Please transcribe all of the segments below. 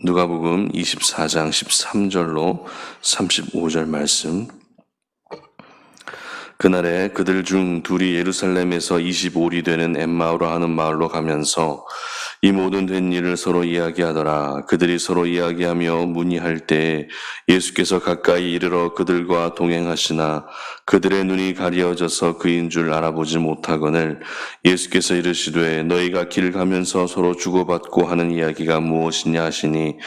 누가복음 24장 13절로 35절 말씀. 그날에 그들 중 둘이 예루살렘에서 25리 되는 엠마오라 하는 마을로 가면서 이 모든 된 일을 서로 이야기하더라. 그들이 서로 이야기하며 문의할 때 예수께서 가까이 이르러 그들과 동행하시나 그들의 눈이 가려져서 그인 줄 알아보지 못하거늘 예수께서 이르시되 너희가 길 가면서 서로 주고받고 하는 이야기가 무엇이냐 하시니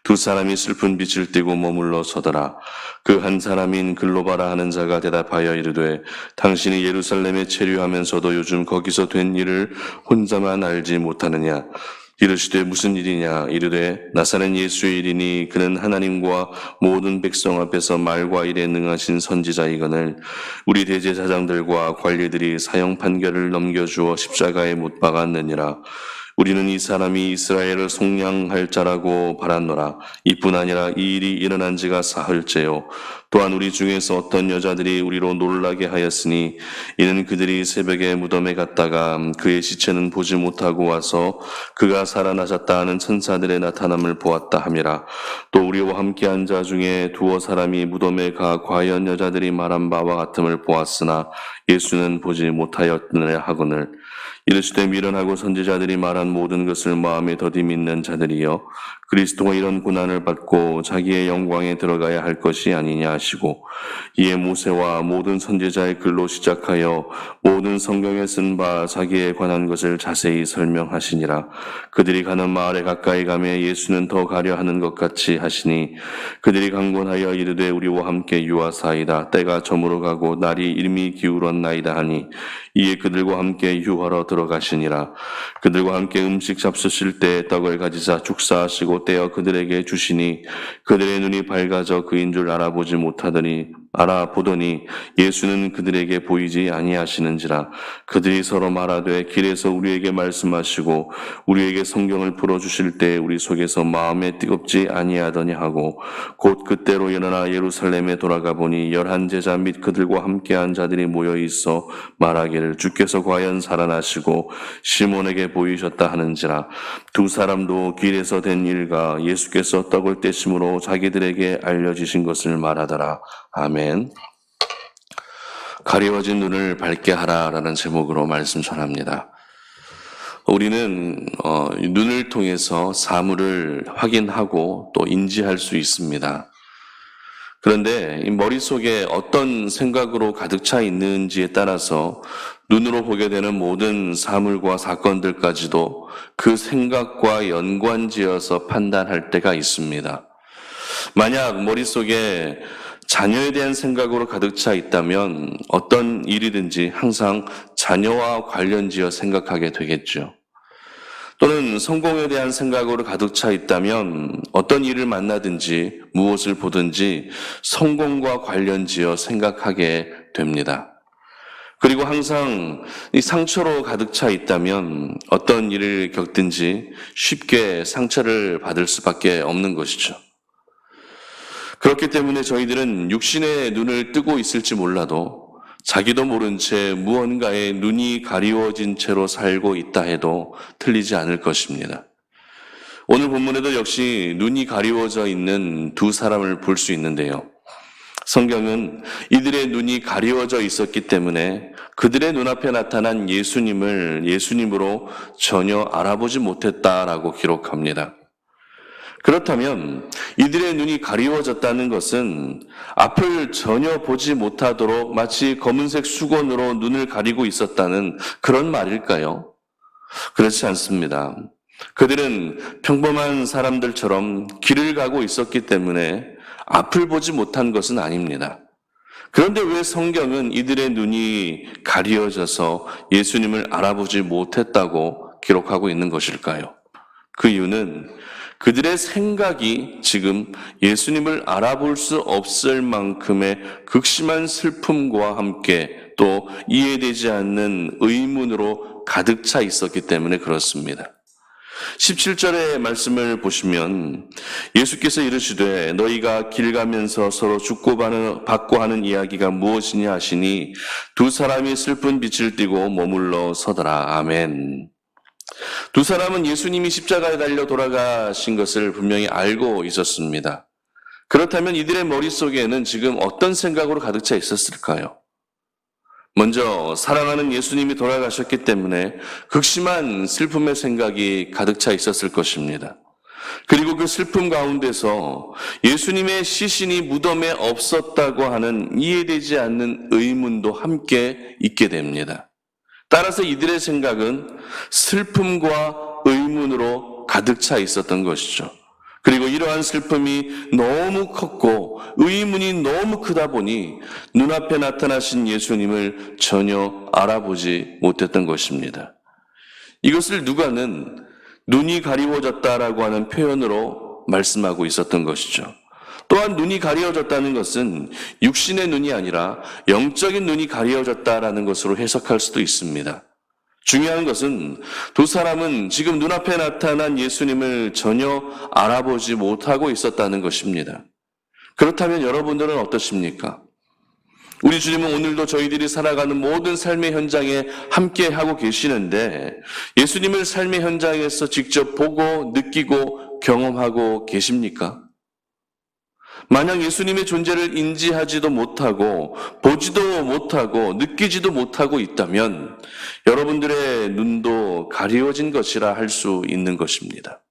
두 사람이 슬픈 빛을 띠고 머물러 서더라. 그 한 사람인 글로바라 하는 자가 대답하여 이르되 당신이 예루살렘에 체류하면서도 요즘 거기서 된 일을 혼자만 알지 못하느냐? 이르시되 무슨 일이냐? 이르되 나사렛 예수의 일이니 그는 하나님과 모든 백성 앞에서 말과 일에 능하신 선지자이거늘 우리 대제사장들과 관리들이 사형 판결을 넘겨주어 십자가에 못 박았느니라. 우리는 이 사람이 이스라엘을 속량할 자라고 바랐노라. 이뿐 아니라 이 일이 일어난 지가 사흘째요. 또한 우리 중에서 어떤 여자들이 우리로 놀라게 하였으니 이는 그들이 새벽에 무덤에 갔다가 그의 시체는 보지 못하고 와서 그가 살아나셨다 하는 천사들의 나타남을 보았다 함이라. 또 우리와 함께한 자 중에 두어 사람이 무덤에 가 과연 여자들이 말한 바와 같음을 보았으나 예수는 보지 못하였느냐 하거늘 이르시되 미련하고 선지자들이 말한 모든 것을 마음에 더디 믿는 자들이여 그리스도가 이런 고난을 받고 자기의 영광에 들어가야 할 것이 아니냐 하시고 이에 모세와 모든 선지자의 글로 시작하여 모든 성경에 쓴 바 자기에 관한 것을 자세히 설명하시니라. 그들이 가는 마을에 가까이 가매 예수는 더 가려 하는 것 같이 하시니 그들이 강권하여 이르되 우리와 함께 유하사이다. 때가 저물어 가고 날이 이미 기울었나이다 하니 이에 그들과 함께 유하러 들어가시니라. 그들과 함께 음식 잡수실 때 떡을 가지사 축사하시고 떼어 그들에게 주시니 그들의 눈이 밝아져 그인 줄 알아보더니 예수는 그들에게 보이지 아니하시는지라. 그들이 서로 말하되 길에서 우리에게 말씀하시고 우리에게 성경을 풀어주실 때 우리 속에서 마음에 뜨겁지 아니하더냐 하고 곧 그때로 일어나 예루살렘에 돌아가 보니 11 제자 및 그들과 함께한 자들이 모여 있어 말하기를 주께서 과연 살아나시고 시몬에게 보이셨다 하는지라. 두 사람도 길에서 된 일과 예수께서 떡을 떼심으로 자기들에게 알려지신 것을 말하더라. 아멘. 가리워진 눈을 밝게 하라라는 제목으로 말씀 전합니다. 우리는 눈을 통해서 사물을 확인하고 또 인지할 수 있습니다. 그런데 이 머릿속에 어떤 생각으로 가득 차 있는지에 따라서 눈으로 보게 되는 모든 사물과 사건들까지도 그 생각과 연관지어서 판단할 때가 있습니다. 만약 머릿속에 자녀에 대한 생각으로 가득 차 있다면 어떤 일이든지 항상 자녀와 관련지어 생각하게 되겠죠. 또는 성공에 대한 생각으로 가득 차 있다면 어떤 일을 만나든지 무엇을 보든지 성공과 관련지어 생각하게 됩니다. 그리고 항상 이 상처로 가득 차 있다면 어떤 일을 겪든지 쉽게 상처를 받을 수밖에 없는 것이죠. 그렇기 때문에 저희들은 육신의 눈을 뜨고 있을지 몰라도 자기도 모른 채 무언가에 눈이 가리워진 채로 살고 있다 해도 틀리지 않을 것입니다. 오늘 본문에도 역시 눈이 가리워져 있는 두 사람을 볼 수 있는데요. 성경은 이들의 눈이 가리워져 있었기 때문에 그들의 눈앞에 나타난 예수님을 예수님으로 전혀 알아보지 못했다라고 기록합니다. 그렇다면 이들의 눈이 가리워졌다는 것은 앞을 전혀 보지 못하도록 마치 검은색 수건으로 눈을 가리고 있었다는 그런 말일까요? 그렇지 않습니다. 그들은 평범한 사람들처럼 길을 가고 있었기 때문에 앞을 보지 못한 것은 아닙니다. 그런데 왜 성경은 이들의 눈이 가리워져서 예수님을 알아보지 못했다고 기록하고 있는 것일까요? 그 이유는 그들의 생각이 지금 예수님을 알아볼 수 없을 만큼의 극심한 슬픔과 함께 또 이해되지 않는 의문으로 가득 차 있었기 때문에 그렇습니다. 17절의 말씀을 보시면 예수께서 이르시되 너희가 길 가면서 서로 주고받고 하는 이야기가 무엇이냐 하시니 두 사람이 슬픈 빛을 띠고 머물러 서더라. 아멘. 두 사람은 예수님이 십자가에 달려 돌아가신 것을 분명히 알고 있었습니다. 그렇다면 이들의 머릿속에는 지금 어떤 생각으로 가득 차 있었을까요? 먼저 사랑하는 예수님이 돌아가셨기 때문에 극심한 슬픔의 생각이 가득 차 있었을 것입니다. 그리고 그 슬픔 가운데서 예수님의 시신이 무덤에 없었다고 하는 이해되지 않는 의문도 함께 있게 됩니다. 따라서 이들의 생각은 슬픔과 의문으로 가득 차 있었던 것이죠. 그리고 이러한 슬픔이 너무 컸고 의문이 너무 크다 보니 눈앞에 나타나신 예수님을 전혀 알아보지 못했던 것입니다. 이것을 누가는 눈이 가리워졌다라고 하는 표현으로 말씀하고 있었던 것이죠. 또한 눈이 가리워졌다는 것은 육신의 눈이 아니라 영적인 눈이 가리워졌다라는 것으로 해석할 수도 있습니다. 중요한 것은 두 사람은 지금 눈앞에 나타난 예수님을 전혀 알아보지 못하고 있었다는 것입니다. 그렇다면 여러분들은 어떠십니까? 우리 주님은 오늘도 저희들이 살아가는 모든 삶의 현장에 함께 하고 계시는데 예수님을 삶의 현장에서 직접 보고 느끼고 경험하고 계십니까? 만약 예수님의 존재를 인지하지도 못하고 보지도 못하고 느끼지도 못하고 있다면 여러분들의 눈도 가리워진 것이라 할 수 있는 것입니다.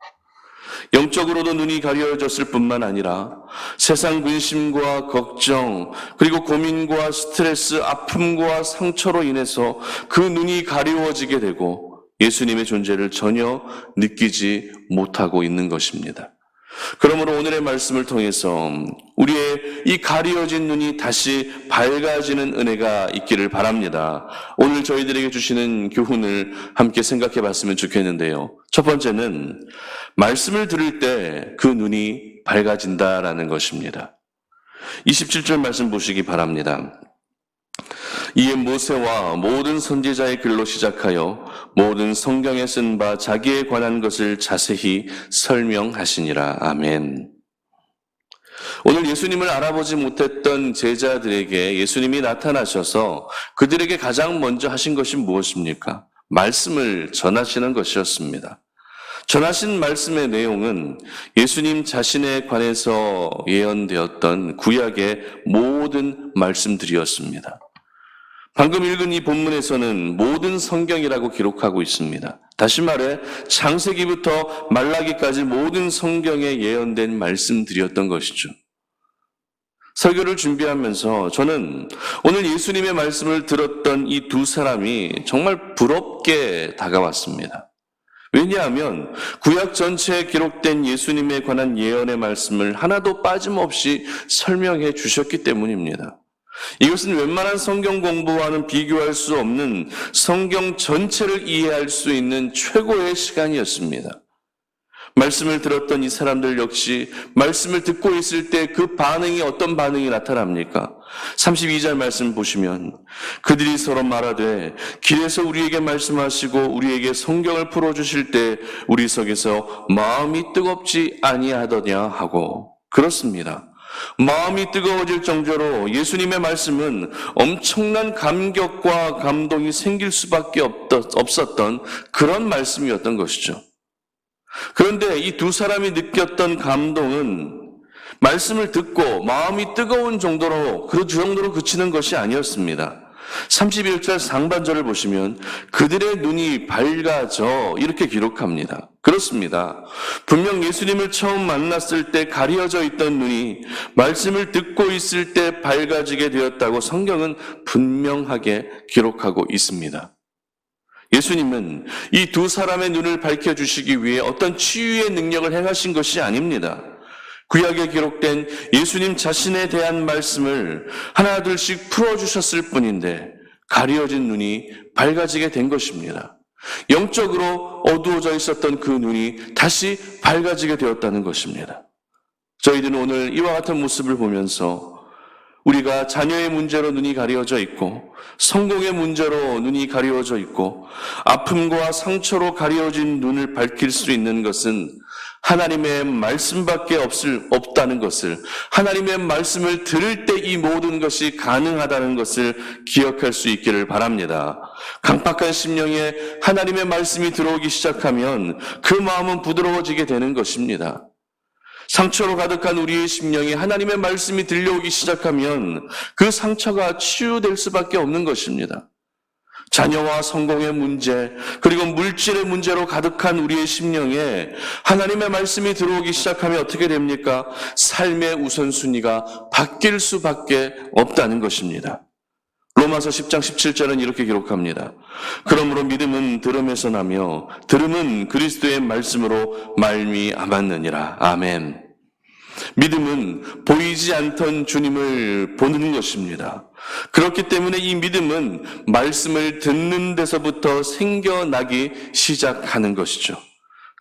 영적으로도 눈이 가려졌을 뿐만 아니라 세상 근심과 걱정 그리고 고민과 스트레스, 아픔과 상처로 인해서 그 눈이 가리워지게 되고 예수님의 존재를 전혀 느끼지 못하고 있는 것입니다. 그러므로 오늘의 말씀을 통해서 우리의 이 가리워진 눈이 다시 밝아지는 은혜가 있기를 바랍니다. 오늘 저희들에게 주시는 교훈을 함께 생각해 봤으면 좋겠는데요. 첫 번째는 말씀을 들을 때 그 눈이 밝아진다라는 것입니다. 27절 말씀 보시기 바랍니다. 이에 모세와 모든 선지자의 글로 시작하여 모든 성경에 쓴 바 자기에 관한 것을 자세히 설명하시니라. 아멘. 오늘 예수님을 알아보지 못했던 제자들에게 예수님이 나타나셔서 그들에게 가장 먼저 하신 것이 무엇입니까? 말씀을 전하시는 것이었습니다. 전하신 말씀의 내용은 예수님 자신에 관해서 예언되었던 구약의 모든 말씀들이었습니다. 방금 읽은 이 본문에서는 모든 성경이라고 기록하고 있습니다. 다시 말해 창세기부터 말라기까지 모든 성경에 예언된 말씀들이었던 것이죠. 설교를 준비하면서 저는 오늘 예수님의 말씀을 들었던 이 두 사람이 정말 부럽게 다가왔습니다. 왜냐하면 구약 전체에 기록된 예수님에 관한 예언의 말씀을 하나도 빠짐없이 설명해 주셨기 때문입니다. 이것은 웬만한 성경 공부와는 비교할 수 없는 성경 전체를 이해할 수 있는 최고의 시간이었습니다. 말씀을 들었던 이 사람들 역시 말씀을 듣고 있을 때 그 반응이 어떤 반응이 나타납니까? 32절 말씀 보시면 그들이 서로 말하되 길에서 우리에게 말씀하시고 우리에게 성경을 풀어주실 때 우리 속에서 마음이 뜨겁지 아니하더냐 하고 그렇습니다. 마음이 뜨거워질 정도로 예수님의 말씀은 엄청난 감격과 감동이 생길 수밖에 없었던 그런 말씀이었던 것이죠. 그런데 이 두 사람이 느꼈던 감동은 말씀을 듣고 마음이 뜨거운 정도로 그 정도로 그치는 것이 아니었습니다. 31절 상반절을 보시면 그들의 눈이 밝아져 이렇게 기록합니다. 그렇습니다. 분명 예수님을 처음 만났을 때 가려져 있던 눈이 말씀을 듣고 있을 때 밝아지게 되었다고 성경은 분명하게 기록하고 있습니다. 예수님은 이 두 사람의 눈을 밝혀주시기 위해 어떤 치유의 능력을 행하신 것이 아닙니다. 구약에 기록된 예수님 자신에 대한 말씀을 하나둘씩 풀어주셨을 뿐인데 가려진 눈이 밝아지게 된 것입니다. 영적으로 어두워져 있었던 그 눈이 다시 밝아지게 되었다는 것입니다. 저희들은 오늘 이와 같은 모습을 보면서 우리가 자녀의 문제로 눈이 가려져 있고 성공의 문제로 눈이 가려져 있고 아픔과 상처로 가려진 눈을 밝힐 수 있는 것은 하나님의 말씀밖에 없다는 것을, 하나님의 말씀을 들을 때 이 모든 것이 가능하다는 것을 기억할 수 있기를 바랍니다. 강팍한 심령에 하나님의 말씀이 들어오기 시작하면 그 마음은 부드러워지게 되는 것입니다. 상처로 가득한 우리의 심령에 하나님의 말씀이 들려오기 시작하면 그 상처가 치유될 수밖에 없는 것입니다. 자녀와 성공의 문제, 그리고 물질의 문제로 가득한 우리의 심령에 하나님의 말씀이 들어오기 시작하면 어떻게 됩니까? 삶의 우선순위가 바뀔 수밖에 없다는 것입니다. 로마서 10장 17절은 이렇게 기록합니다. 그러므로 믿음은 들음에서 나며 들음은 그리스도의 말씀으로 말미암았느니라. 아멘. 믿음은 보이지 않던 주님을 보는 것입니다. 그렇기 때문에 이 믿음은 말씀을 듣는 데서부터 생겨나기 시작하는 것이죠.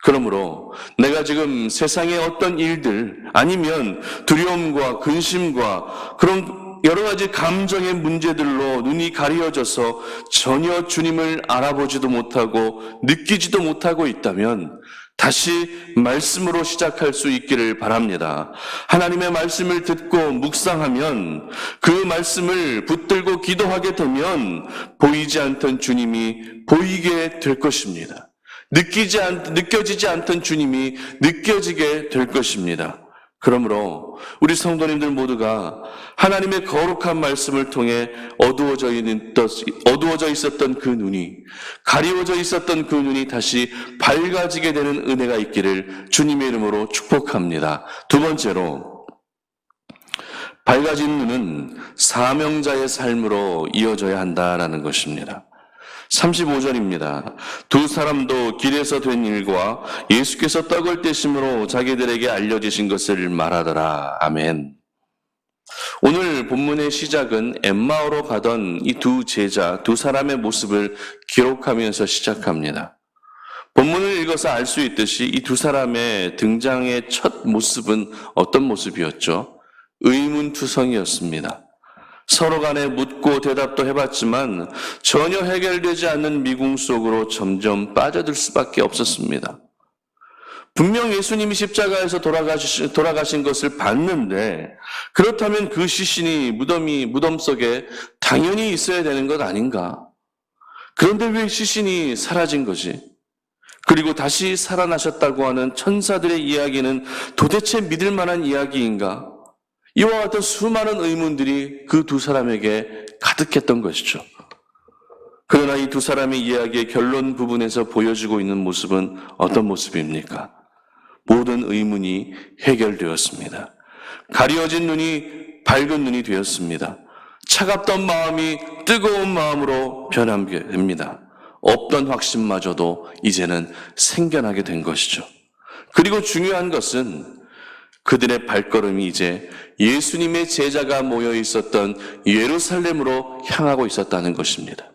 그러므로 내가 지금 세상의 어떤 일들 아니면 두려움과 근심과 그런 여러 가지 감정의 문제들로 눈이 가려져서 전혀 주님을 알아보지도 못하고 느끼지도 못하고 있다면 다시 말씀으로 시작할 수 있기를 바랍니다. 하나님의 말씀을 듣고 묵상하면 그 말씀을 붙들고 기도하게 되면 보이지 않던 주님이 보이게 될 것입니다. 느껴지지 않던 주님이 느껴지게 될 것입니다. 그러므로 우리 성도님들 모두가 하나님의 거룩한 말씀을 통해 어두워져 있었던 그 눈이, 가리워져 있었던 그 눈이 다시 밝아지게 되는 은혜가 있기를 주님의 이름으로 축복합니다. 두 번째로, 밝아진 눈은 사명자의 삶으로 이어져야 한다라는 것입니다. 35절입니다. 두 사람도 길에서 된 일과 예수께서 떡을 떼심으로 자기들에게 알려주신 것을 말하더라. 아멘. 오늘 본문의 시작은 엠마오로 가던 이 두 제자, 두 사람의 모습을 기록하면서 시작합니다. 본문을 읽어서 알 수 있듯이 이 두 사람의 등장의 첫 모습은 어떤 모습이었죠? 의문투성이었습니다. 서로 간에 묻고 대답도 해봤지만 전혀 해결되지 않는 미궁 속으로 점점 빠져들 수밖에 없었습니다. 분명 예수님이 십자가에서 돌아가신 것을 봤는데 그렇다면 그 시신이 무덤 속에 당연히 있어야 되는 것 아닌가? 그런데 왜 시신이 사라진 거지? 그리고 다시 살아나셨다고 하는 천사들의 이야기는 도대체 믿을 만한 이야기인가? 이와 같은 수많은 의문들이 그 두 사람에게 가득했던 것이죠. 그러나 이 두 사람의 이야기의 결론 부분에서 보여주고 있는 모습은 어떤 모습입니까? 모든 의문이 해결되었습니다. 가려진 눈이 밝은 눈이 되었습니다. 차갑던 마음이 뜨거운 마음으로 변하게 됩니다. 없던 확신마저도 이제는 생겨나게 된 것이죠. 그리고 중요한 것은 그들의 발걸음이 이제 예수님의 제자가 모여 있었던 예루살렘으로 향하고 있었다는 것입니다.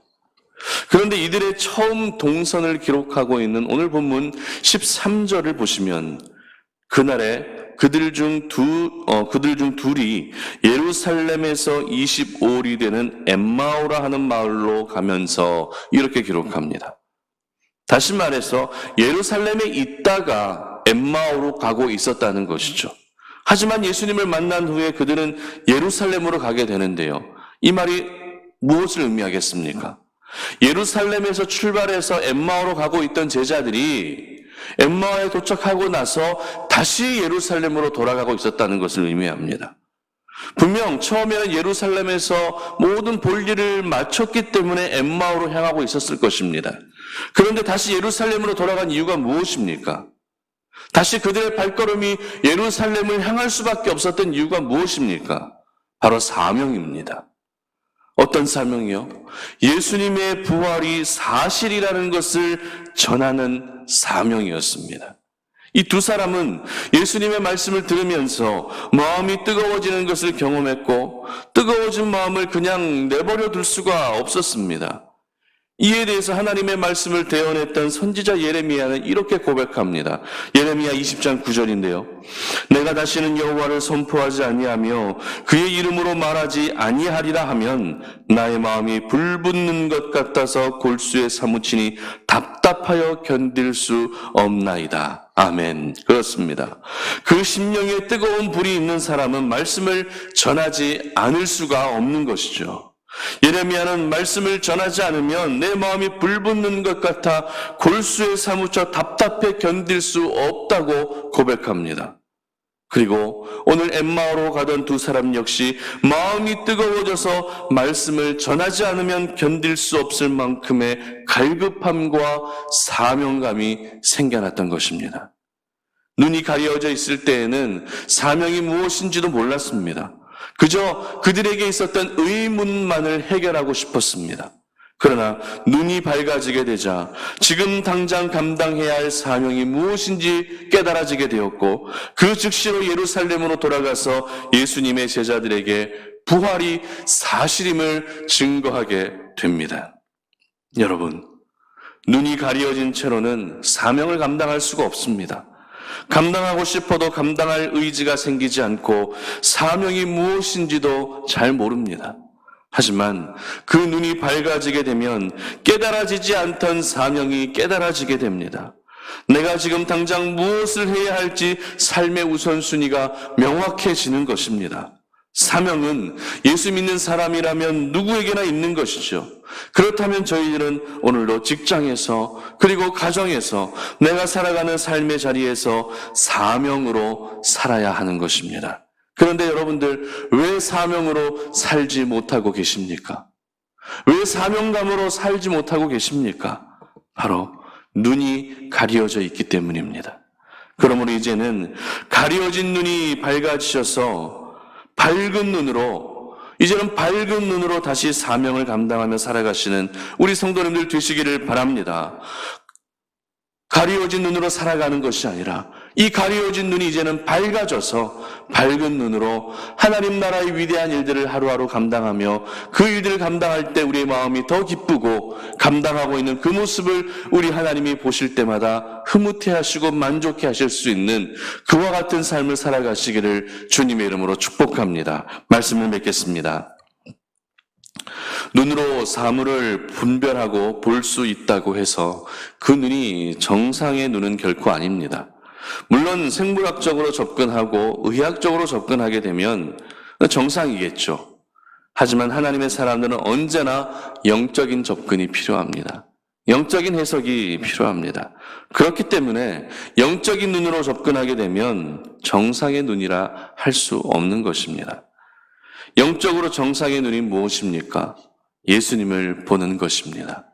그런데 이들의 처음 동선을 기록하고 있는 오늘 본문 13절을 보시면 그날에 그들 중 둘이 예루살렘에서 25里 되는 엠마오라 하는 마을로 가면서 이렇게 기록합니다. 다시 말해서 예루살렘에 있다가 엠마오로 가고 있었다는 것이죠. 하지만 예수님을 만난 후에 그들은 예루살렘으로 가게 되는데요. 이 말이 무엇을 의미하겠습니까? 예루살렘에서 출발해서 엠마오로 가고 있던 제자들이 엠마오에 도착하고 나서 다시 예루살렘으로 돌아가고 있었다는 것을 의미합니다. 분명 처음에는 예루살렘에서 모든 볼일을 마쳤기 때문에 엠마오로 향하고 있었을 것입니다. 그런데 다시 예루살렘으로 돌아간 이유가 무엇입니까? 다시 그들의 발걸음이 예루살렘을 향할 수밖에 없었던 이유가 무엇입니까? 바로 사명입니다. 어떤 사명이요? 예수님의 부활이 사실이라는 것을 전하는 사명이었습니다. 이 두 사람은 예수님의 말씀을 들으면서 마음이 뜨거워지는 것을 경험했고 뜨거워진 마음을 그냥 내버려 둘 수가 없었습니다. 이에 대해서 하나님의 말씀을 대언했던 선지자 예레미야는 이렇게 고백합니다. 예레미야 20장 9절인데요. 내가 다시는 여호와를 선포하지 아니하며 그의 이름으로 말하지 아니하리라 하면 나의 마음이 불붙는 것 같아서 골수에 사무치니 답답하여 견딜 수 없나이다. 아멘. 그렇습니다. 그 심령에 뜨거운 불이 있는 사람은 말씀을 전하지 않을 수가 없는 것이죠. 예레미야는 말씀을 전하지 않으면 내 마음이 불붙는 것 같아 골수에 사무쳐 답답해 견딜 수 없다고 고백합니다. 그리고 오늘 엠마오로 가던 두 사람 역시 마음이 뜨거워져서 말씀을 전하지 않으면 견딜 수 없을 만큼의 갈급함과 사명감이 생겨났던 것입니다. 눈이 가려져 있을 때에는 사명이 무엇인지도 몰랐습니다. 그저 그들에게 있었던 의문만을 해결하고 싶었습니다. 그러나 눈이 밝아지게 되자 지금 당장 감당해야 할 사명이 무엇인지 깨달아지게 되었고 그 즉시로 예루살렘으로 돌아가서 예수님의 제자들에게 부활이 사실임을 증거하게 됩니다. 여러분, 눈이 가려진 채로는 사명을 감당할 수가 없습니다. 감당하고 싶어도 감당할 의지가 생기지 않고 사명이 무엇인지도 잘 모릅니다. 하지만 그 눈이 밝아지게 되면 깨달아지지 않던 사명이 깨달아지게 됩니다. 내가 지금 당장 무엇을 해야 할지 삶의 우선순위가 명확해지는 것입니다. 사명은 예수 믿는 사람이라면 누구에게나 있는 것이죠. 그렇다면 저희들은 오늘도 직장에서 그리고 가정에서 내가 살아가는 삶의 자리에서 사명으로 살아야 하는 것입니다. 그런데 여러분들 왜 사명으로 살지 못하고 계십니까? 왜 사명감으로 살지 못하고 계십니까? 바로 눈이 가려져 있기 때문입니다. 그러므로 이제는 가려진 눈이 밝아지셔서 이제는 밝은 눈으로 다시 사명을 감당하며 살아가시는 우리 성도님들 되시기를 바랍니다. 가리워진 눈으로 살아가는 것이 아니라 이 가리워진 눈이 이제는 밝아져서 밝은 눈으로 하나님 나라의 위대한 일들을 하루하루 감당하며 그 일들을 감당할 때 우리의 마음이 더 기쁘고 감당하고 있는 그 모습을 우리 하나님이 보실 때마다 흐뭇해 하시고 만족해 하실 수 있는 그와 같은 삶을 살아가시기를 주님의 이름으로 축복합니다. 말씀을 맺겠습니다. 눈으로 사물을 분별하고 볼 수 있다고 해서 그 눈이 정상의 눈은 결코 아닙니다. 물론 생물학적으로 접근하고 의학적으로 접근하게 되면 정상이겠죠. 하지만 하나님의 사람들은 언제나 영적인 접근이 필요합니다. 영적인 해석이 필요합니다. 그렇기 때문에 영적인 눈으로 접근하게 되면 정상의 눈이라 할 수 없는 것입니다. 영적으로 정상의 눈이 무엇입니까? 예수님을 보는 것입니다.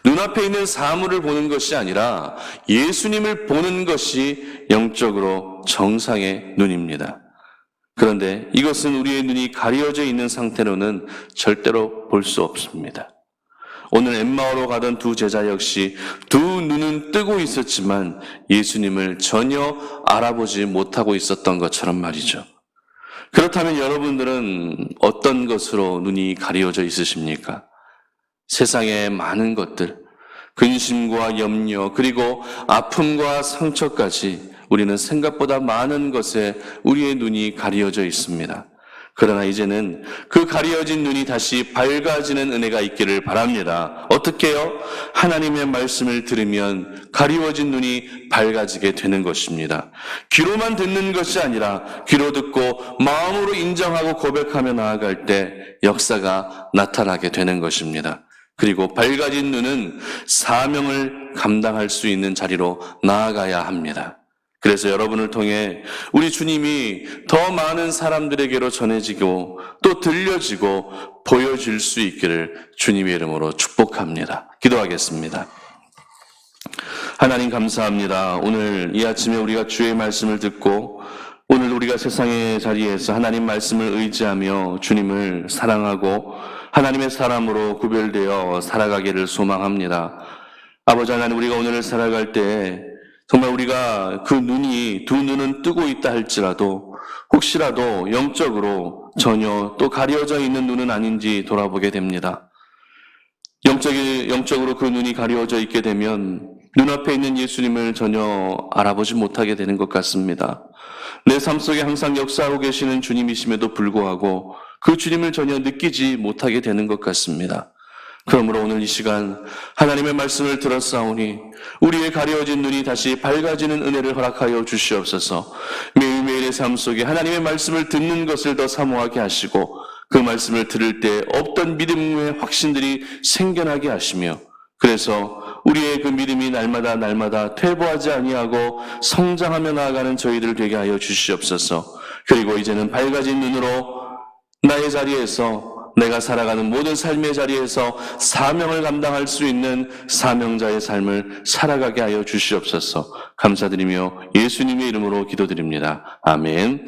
눈앞에 있는 사물을 보는 것이 아니라 예수님을 보는 것이 영적으로 정상의 눈입니다. 그런데 이것은 우리의 눈이 가려져 있는 상태로는 절대로 볼 수 없습니다. 오늘 엠마오로 가던 두 제자 역시 두 눈은 뜨고 있었지만 예수님을 전혀 알아보지 못하고 있었던 것처럼 말이죠. 그렇다면 여러분들은 어떤 것으로 눈이 가려져 있으십니까? 세상의 많은 것들, 근심과 염려, 그리고 아픔과 상처까지 우리는 생각보다 많은 것에 우리의 눈이 가려져 있습니다. 그러나 이제는 그 가려진 눈이 다시 밝아지는 은혜가 있기를 바랍니다. 어떻게요? 하나님의 말씀을 들으면 가리워진 눈이 밝아지게 되는 것입니다. 귀로만 듣는 것이 아니라 귀로 듣고 마음으로 인정하고 고백하며 나아갈 때 역사가 나타나게 되는 것입니다. 그리고 밝아진 눈은 사명을 감당할 수 있는 자리로 나아가야 합니다. 그래서 여러분을 통해 우리 주님이 더 많은 사람들에게로 전해지고 또 들려지고 보여질 수 있기를 주님의 이름으로 축복합니다. 기도하겠습니다. 하나님 감사합니다. 오늘 이 아침에 우리가 주의 말씀을 듣고 오늘 우리가 세상의 자리에서 하나님 말씀을 의지하며 주님을 사랑하고 하나님의 사람으로 구별되어 살아가기를 소망합니다. 아버지 하나님, 우리가 오늘을 살아갈 때 정말 우리가 그 눈이 두 눈은 뜨고 있다 할지라도 혹시라도 영적으로 전혀 또 가려져 있는 눈은 아닌지 돌아보게 됩니다. 영적으로 그 눈이 가려져 있게 되면 눈앞에 있는 예수님을 전혀 알아보지 못하게 되는 것 같습니다. 내 삶 속에 항상 역사하고 계시는 주님이심에도 불구하고 그 주님을 전혀 느끼지 못하게 되는 것 같습니다. 그러므로 오늘 이 시간 하나님의 말씀을 들었사오니 우리의 가려진 눈이 다시 밝아지는 은혜를 허락하여 주시옵소서. 매일매일의 삶 속에 하나님의 말씀을 듣는 것을 더 사모하게 하시고 그 말씀을 들을 때 없던 믿음의 확신들이 생겨나게 하시며 그래서 우리의 그 믿음이 날마다 퇴보하지 아니하고 성장하며 나아가는 저희들 되게 하여 주시옵소서. 그리고 이제는 밝아진 눈으로 나의 자리에서 내가 살아가는 모든 삶의 자리에서 사명을 감당할 수 있는 사명자의 삶을 살아가게 하여 주시옵소서. 감사드리며 예수님의 이름으로 기도드립니다. 아멘.